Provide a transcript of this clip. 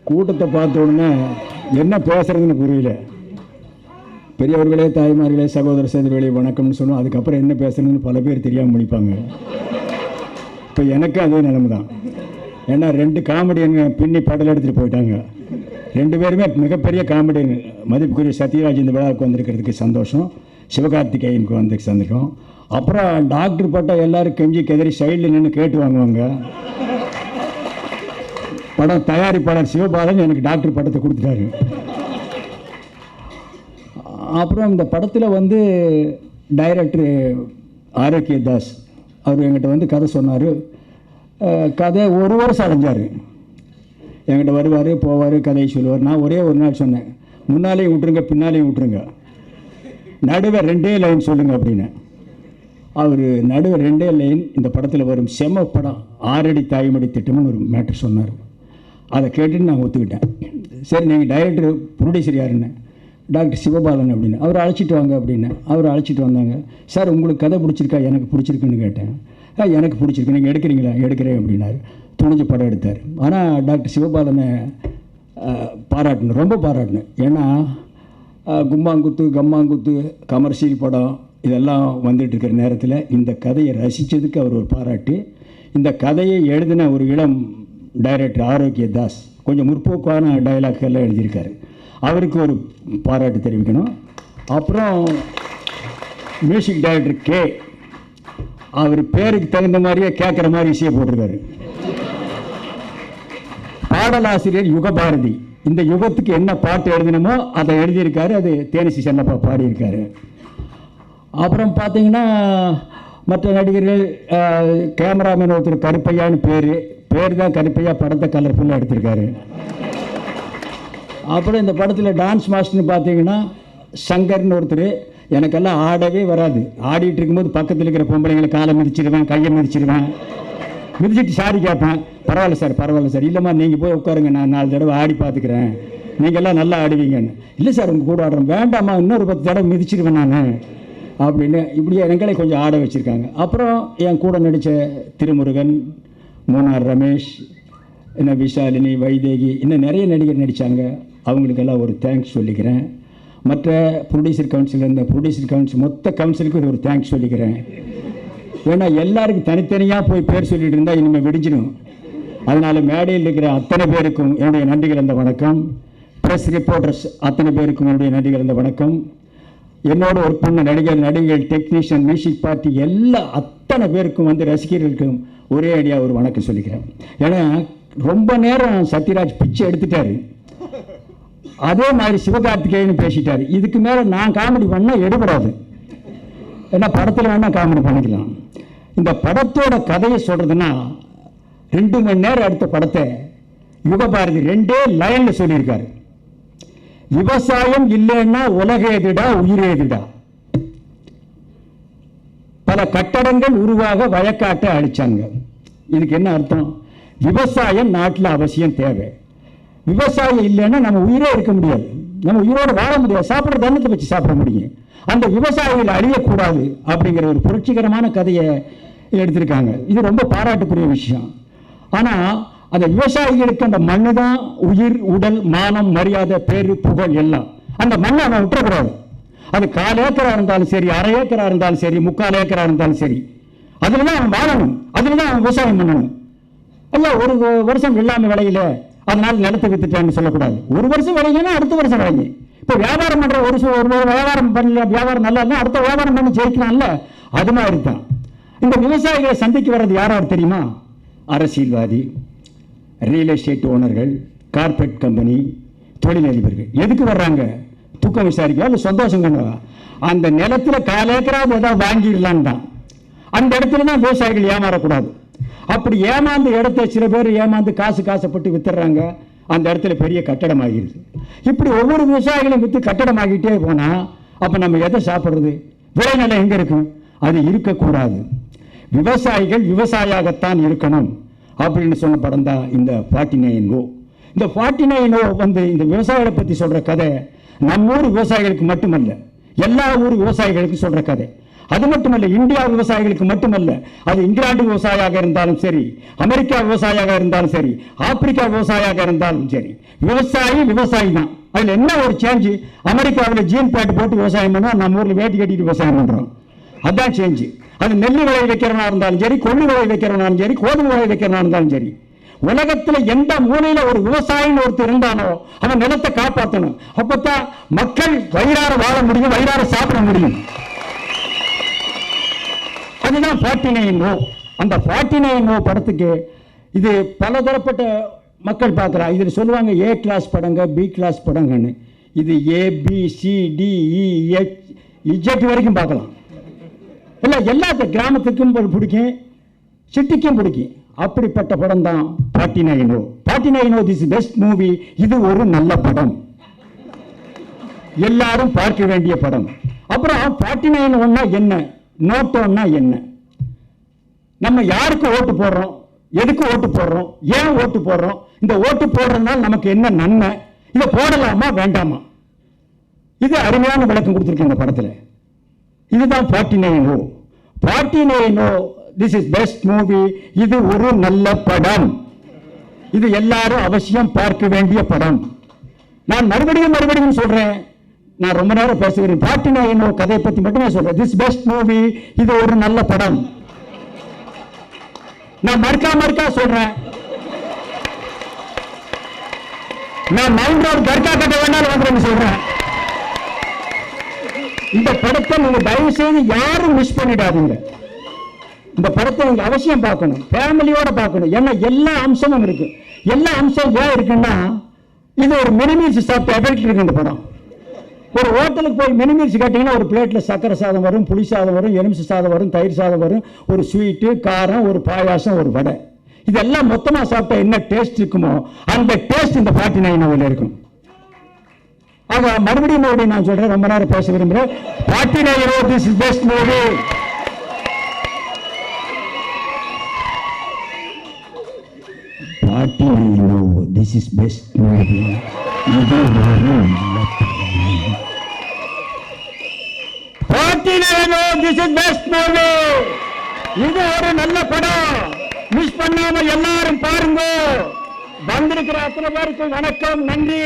கூட்டத்தை பார்த்த உடனே என்ன பேசுறதுன்னு புரியல. பெரியவர்களே, தாய்மார்களே, சகோதர சகோதரிகளே வணக்கம்னு சொன்னோம். அதுக்கப்புறம் என்ன பேசுறதுன்னு பல பேர் தெரியாமல் முடிப்பாங்க. இப்போ எனக்கு அதே நிலைமை தான். ஏன்னா 2 காமெடியனுங்க பின்னி படல் எடுத்துகிட்டு போயிட்டாங்க. 2 பேருமே மிகப்பெரிய காமெடியன். மதிப்புக்குரிய சத்யராஜ் இந்த விழாவுக்கு வந்திருக்கிறதுக்கு சந்தோஷம். சிவகார்த்திகேயனுக்கு வந்து சந்திருக்கோம். அப்புறம் டாக்டர் பட்டா எல்லோரும் கெஞ்சி கெதறி சைடில் நின்று கேட்டு வாங்குவாங்க. படம் தயாரிப்பாளர் சிவபாலன் எனக்கு டாக்டர் பட்டத்தை கொடுத்துட்டாரு. அப்புறம் இந்த படத்தில் வந்து டைரக்டர் ஆரோக்கிய தாஸ் அவர் என்கிட்ட வந்து கதை சொன்னார். கதை 1 வருஷம் அடைஞ்சார். என்கிட்ட வருவார், போவார், கதையை சொல்லுவார். நான் ஒரே ஒரு நாள் சொன்னேன், முன்னாலேயும் விட்டுருங்க பின்னாலேயும் விட்டுருங்க, நடுவே 2 லைன் சொல்லுங்கள் அப்படின்னு. அவர் நடுவே 2 லைன் இந்த படத்தில் வரும் செம்ம படம் 6 அடி தாய்மடி திட்டம்னு ஒரு மேட்ரு சொன்னார். அதை கேட்டுட்டு நான் ஒத்துக்கிட்டேன். சரி, நீங்கள் டைரக்டர் ப்ரொடியூசர் யாருன்னு? டாக்டர் சிவபாலன் அப்படின்னு. அவர் அழைச்சிட்டு வாங்க அப்படின்னு. அவர் அழைச்சிட்டு வந்தாங்க. சார் உங்களுக்கு கதை பிடிச்சிருக்கா? எனக்கு பிடிச்சிருக்குன்னு கேட்டேன். எனக்கு பிடிச்சிருக்கு, நீங்கள் எடுக்கிறீங்களா? எடுக்கிறேன் அப்படின்னாரு. துணிஞ்சு படம் எடுத்தார். ஆனால் டாக்டர் சிவபாலனை பாராட்டணும், ரொம்ப பாராட்டணும். ஏன்னா கும்பாங்குத்து, கம்மாங்குத்து, கமர்ஷியல் படம் இதெல்லாம் வந்துட்டு இருக்கிற நேரத்தில் இந்த கதையை ரசித்ததுக்கு அவர் ஒரு பாராட்டு. இந்த கதையை எழுதின ஒரு இளம் டைரக்டர் ஆரோக்கிய தாஸ் கொஞ்சம் முற்போக்கான டைலாக் எல்லாம் எழுதியிருக்காரு. அவருக்கு ஒரு பாராட்டு தெரிவிக்கணும். அப்புறம் மியூசிக் டைரக்டர் கே, அவர் பேருக்கு தகுந்த மாதிரியே கேட்குற மாதிரி இசையை போட்டிருக்காரு. பாடலாசிரியர் யுகபாரதி, இந்த யுகத்துக்கு என்ன பாட்டு எழுதினமோ அதை எழுதியிருக்காரு. அது தேனிசி செல்லப்பா பாடியிருக்காரு. அப்புறம் பார்த்தீங்கன்னா மற்ற நடிகர்கள், கேமராமேன் ஒருத்தர் கருப்பையான்னு பேர் தான் கருப்பையா, படத்தை கலர்ஃபுல்லாக எடுத்திருக்காரு. அப்புறம் இந்த படத்தில் டான்ஸ் மாஸ்டர்னு பார்த்தீங்கன்னா சங்கர்னு ஒருத்தர். எனக்கெல்லாம் ஆடவே வராது. ஆடிட்டு இருக்கும்போது பக்கத்தில் இருக்கிற பொம்பளைங்களை காலை மிதிச்சிடுவேன், கையை மிதிச்சிடுவேன், மிதிச்சிட்டு சாரி கேட்பேன். பரவாயில்ல சார், பரவாயில்ல சார், இல்லைம்மா நீங்கள் போய் உட்காருங்க, நான் 4 தடவை ஆடி பார்த்துக்கிறேன், நீங்கள்லாம் நல்லா ஆடுவீங்கன்னு. இல்லை சார், உங்கள் கூட ஆடுறேன். வேண்டாம்மா, இன்னொரு 10 தடவை மிதிச்சிடுவேன் நான் அப்படின்னு. இப்படியே எங்களை கொஞ்சம் ஆட வச்சுருக்காங்க. அப்புறம் என் கூட நடித்த திருமுருகன், மூனார் ரமேஷ், இன்னும் விஷாலினி, வைதேகி, இன்னும் நிறைய நடிகர் நடித்தாங்க. அவங்களுக்கெல்லாம் ஒரு தேங்க்ஸ் சொல்லிக்கிறேன். மற்ற ப்ரொடியூசர் கவுன்சில், இந்த ப்ரொடியூசர் கவுன்சில் மொத்த கவுன்சிலுக்கு ஒரு தேங்க்ஸ் சொல்லிக்கிறேன். ஏன்னா எல்லாருக்கும் தனித்தனியாக போய் பேர் சொல்லிட்டு இருந்தால் இனிமேல் விடிஞ்சிடும். அதனால் மேடையில் இருக்கிற அத்தனை பேருக்கும் என்னுடைய நன்றிகள், அந்த வணக்கம். ப்ரெஸ் ரிப்போர்ட்டர்ஸ் அத்தனை பேருக்கும் என்னுடைய நன்றிகள், அந்த வணக்கம். என்னோட ஒர்க் பண்ண நடிகர்கள், டெக்னீஷியன், மியூசிக் பார்ட்டி அத்தனை பேருக்கும் வந்து ரசிகர்களுக்கும் ஒரே அடியாக ஒரு வணக்கம் சொல்லிக்கிறேன். ஏன்னா ரொம்ப நேரம் சத்யராஜ் பிச்சை எடுத்துட்டாரு. அதே மாதிரி சிவகார்த்திகேயன் பேசிட்டாரு. இதுக்கு மேலே நான் காமெடி பண்ணால் எடுபடாது. ஏன்னா படத்தில் வேணால் காமெடி பண்ணிக்கலாம். இந்த படத்தோட கதையை சொல்கிறதுன்னா 2 மணி நேரம் எடுத்த படத்தை யுகபாரதி 2 லைனில் சொல்லியிருக்காரு. விவசாயம் இல்லைன்னா உலகேதுடா, உயிரேதுடா. பல கட்டடங்கள் உருவாக வயக்காட்டை அழிச்சாங்க. இதுக்கு என்ன அர்த்தம்? விவசாயம் நாட்டில் அவசியம் தேவை. விவசாயம் இல்லைன்னா நம்ம உயிரே இருக்க முடியாது, நம்ம உயிரோடு வாழ முடியாது, சாப்பிட்ற தண்ணத்தை வச்சு சாப்பிட முடியும். அந்த விவசாயிகள் அழியக்கூடாது அப்படிங்கிற ஒரு புரட்சிகரமான கதையை எடுத்திருக்காங்க. இது ரொம்ப பாராட்டுக்குரிய விஷயம். ஆனால் அந்த விவசாயிகளுக்கு அந்த மண்ணு தான் உயிர், உடல், மானம், மரியாதை, பேரு, புகழ் எல்லாம். அந்த மண்ணை அவன் விட்டுறக்கூடாது. அது 1/4 ஏக்கராக இருந்தாலும் சரி, 1/2 ஏக்கராக இருந்தாலும் சரி, 3/4 ஏக்கராக இருந்தாலும் சரி, அதில் தான் அவன் வாழணும், அதில் தான் அவன் விவசாயம் பண்ணணும். ஐயா, ஒரு வருஷம் வெள்ளாமை விளையில அதனால நிலத்தை வித்துட்டான்னு சொல்லக்கூடாது. ஒரு வருஷம் விளையினா அடுத்த வருஷம் விளையும். இப்போ வியாபாரம் பண்ணுற ஒரு வியாபாரம் பண்ணல, வியாபாரம் நல்லா இல்லை, அடுத்த வியாபாரம் பண்ணி ஜெயிக்கலாம்ல. அது மாதிரி தான் இந்த விவசாயிகளை சந்தைக்கு வர்றது யாராவது தெரியுமா? அரசியல்வாதி, ரியல் எஸ்டேட் ஓனர்கள், கார்பரேட் கம்பெனி, தொழிலதிபர்கள். எதுக்கு வர்றாங்க? தூக்கம் விசாரிக்கா இல்லை சந்தோஷம் பண்ணுவா? அந்த நிலத்தில் 1/4 ஏக்கராவது ஏதாவது வாங்கிடலான்னு தான். அந்த இடத்துல தான் விவசாயிகள் ஏமாறக்கூடாது. அப்படி ஏமாந்த இடத்த சில பேர் ஏமாந்து காசுப்பட்டு வித்துறாங்க. அந்த இடத்துல பெரிய கட்டடம் ஆகிடுது. இப்படி ஒவ்வொரு விவசாயிகளும் விற்று கட்டடம் ஆகிட்டே போனால் அப்போ நம்ம எதை சாப்பிட்றது? விளைநிலம் எங்கே இருக்கும்? அது இருக்கக்கூடாது. விவசாயிகள் விவசாயியாகத்தான் இருக்கணும் அப்படின்னு சொன்ன படம் தான் இந்த 49O. இந்த 49O வந்து இந்த விவசாயிகளை பற்றி சொல்கிற கதை நம்ம ஊர் விவசாயிகளுக்கு மட்டுமல்ல, எல்லா ஊர் விவசாயிகளுக்கும் சொல்கிற கதை. அது மட்டுமல்ல, இந்தியா விவசாயிகளுக்கு மட்டுமல்ல, அது இங்கிலாந்து விவசாயியாக இருந்தாலும் சரி, அமெரிக்கா விவசாயியாக இருந்தாலும் சரி, ஆப்பிரிக்கா விவசாயியாக இருந்தாலும் சரி, விவசாயி தான். அதுல என்ன ஒரு சேஞ்சு? அமெரிக்காவில் ஜீன் பேட் போட்டு விவசாயம் பண்ணா, நம்ம ஊர்ல வேட்டி கட்டிட்டு விவசாயம் பண்றோம். அதான் சேஞ்சு. அது நெல் விளை வைக்கிறவனா இருந்தாலும் சரி, கொள்ளு விளை வைக்கிறவனாலும் சரி, கோதுமை விளை வைக்கிறவனா இருந்தாலும் சரி, உலகத்துல எந்த மூலையில ஒரு விவசாயின்னு ஒருத்தர் இருந்தானோ அவன் நிலத்தை காப்பாற்றணும். அப்பதான் மக்கள் வயிறார வாழ முடியும், வயிறார சாப்பிட முடியும். அதுதான் 49 No. அந்த 49 No படத்துக்கு இது பலதரப்பட்ட மக்கள் பார்க்குறா. இதில் சொல்லுவாங்க ஏ கிளாஸ் படங்க, பி கிளாஸ் படங்கன்னு. இது ABCDEFG வரைக்கும் பார்க்கலாம். இல்லை, எல்லாத்த கிராமத்துக்கும் பிடிக்கும், சிட்டிக்கும் பிடிக்கும். அப்படிப்பட்ட படம் தான் 49 No. 49 No this best movie. இது ஒரு நல்ல படம், எல்லாரும் பார்க்க வேண்டிய படம். அப்புறம் 49 Noன்னா என்ன, நோட்டோன்னா என்ன, நம்ம யாருக்கு ஓட்டு போடுறோம், எதுக்கு ஓட்டு போடுறோம், ஏன் ஓட்டு போடுறோம், இந்த ஓட்டு போடுறதுனால நமக்கு என்ன நன்மை, இதை போடலாமா வேண்டாமா, இது அருமையான விளக்கம் கொடுத்துருக்கு இந்த படத்தில். இதுதான் 49 No. 49 No this is best movie. இது ஒரு நல்ல படம், இது எல்லாரும் அவசியம் பார்க்க வேண்டிய படம். நான் மறுபடியும் சொல்றேன், நான் ரொம்ப நேரம் பேசுகிறேன். 49 No கதையை பத்தி மட்டுமே சொல்றேன். திஸ் பெஸ்ட் மூவி, இது ஒரு நல்ல படம். நான் மறுக்கா சொல்றேன். நான் மவுண்ட் ரோடு கர்கா கட்ட வேண்டாம் வந்து சொல்றேன். இந்த படத்தை நீங்க தயவு செய்து யாரும் மிஸ் பண்ணிடாதீங்க. இந்த படத்தை நீங்க அவசியம் பார்க்கணும், ஃபேமிலியோட பார்க்கணும். ஏன்னா எல்லா அம்சமும் இருக்கு. எல்லா அம்சம் ஏன் இருக்குன்னா, இது ஒரு மினிமீல்ஸ் சாப்பிட்டு எஃபெக்ட் இருக்கு. இந்த படம் ஒரு ஹோட்டலுக்கு போய் மினிமீல்ஸ் கேட்டீங்கன்னா ஒரு பிளேட்ல சக்கரை சாதம் வரும், புளி சாதம் வரும், எலுமிச்சை சாதம் வரும், தயிர் சாதம் வரும், ஒரு ஸ்வீட்டு, காரம், ஒரு பாயாசம், ஒரு வடை. இதெல்லாம் மொத்தமா சாப்பிட்டா என்ன டேஸ்ட் இருக்குமோ அந்த டேஸ்ட் இந்த 49 Noவில் இருக்கும். ஆக மறுபடியும் நான் சொல்றேன், ரொம்ப நேரம் பேச விரும்புகிறேன். 49 No this is best movie. This is best movie. இது ஒரு நல்ல படம். 49 No this is best movie. இது ஒரு நல்ல படம். மிஸ் பண்ணாம எல்லாரும் பாருங்க. வந்திருக்கிற அத்தனை பேருக்கு வணக்கம், நன்றி.